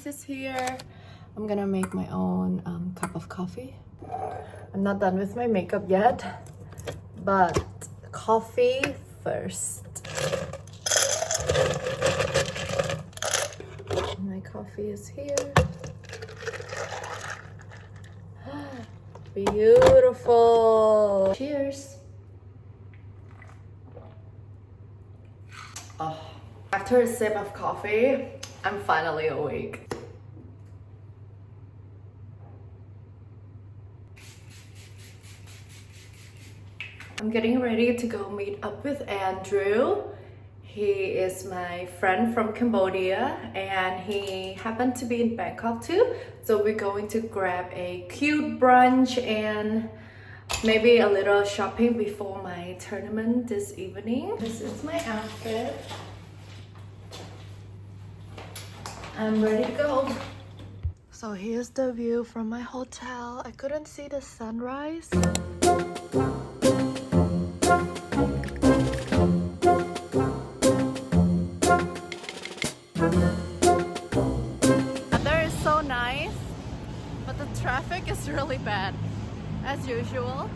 sunrise is here. I'm gonna make my own cup of coffee. I'm not done with my makeup yet, but coffee first. My coffee is here. Beautiful. Cheers. Oh, after a sip of coffee, I'm finally awake. I'm getting ready to go meet up with Andrew. He is my friend from Cambodia and he happened to be in Bangkok too. So we're going to grab a cute brunch and maybe a little shopping before my tournament this evening. This is my outfit. I'm ready to go. So here's the view from my hotel. I couldn't see the sunrise. Weather is so nice, but the traffic is really bad as usual.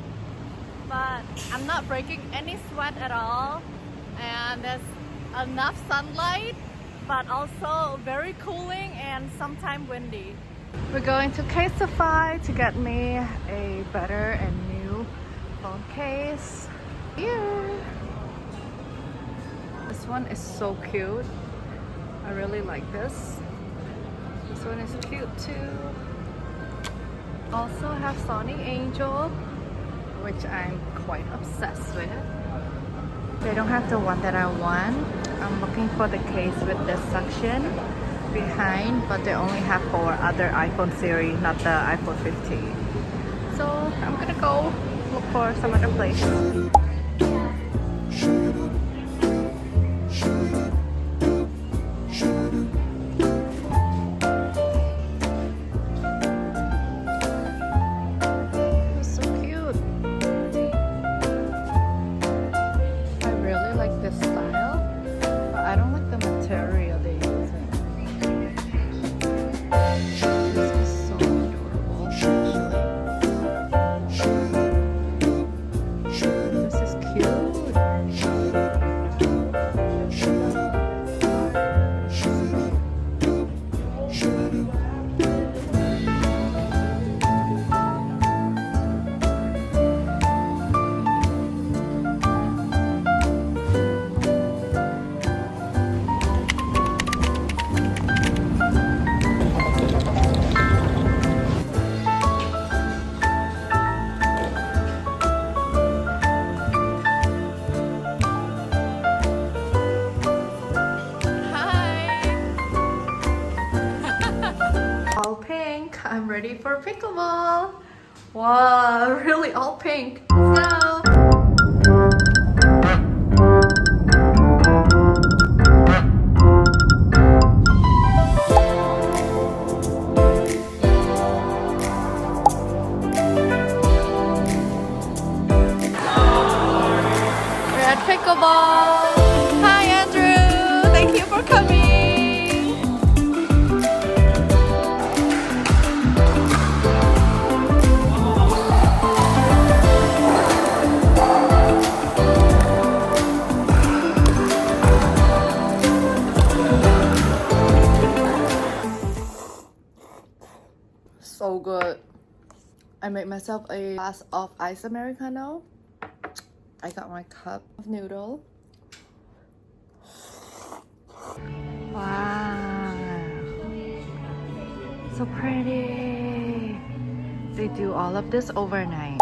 But I'm not breaking any sweat at all, and there's enough sunlight, but also very cooling and sometimes windy. We're going to Casetify to get me a better and new phone case. Here. This one is so cute. I really like this. This one is cute too. Also have Sony Angel, which I'm quite obsessed with. They don't have the one that I want. I'm looking for the case with the suction behind, but they only have for other iPhone series, not the iPhone 15. So I'm gonna go look for some other place. All pink. I'm ready for pickleball. Wow, really all pink. Let's go. We're at pickleball. Hi Andrew, thank you for coming. So good. I made myself a glass of ice Americano. I got my cup of noodle. Wow. So pretty. They do all of this overnight.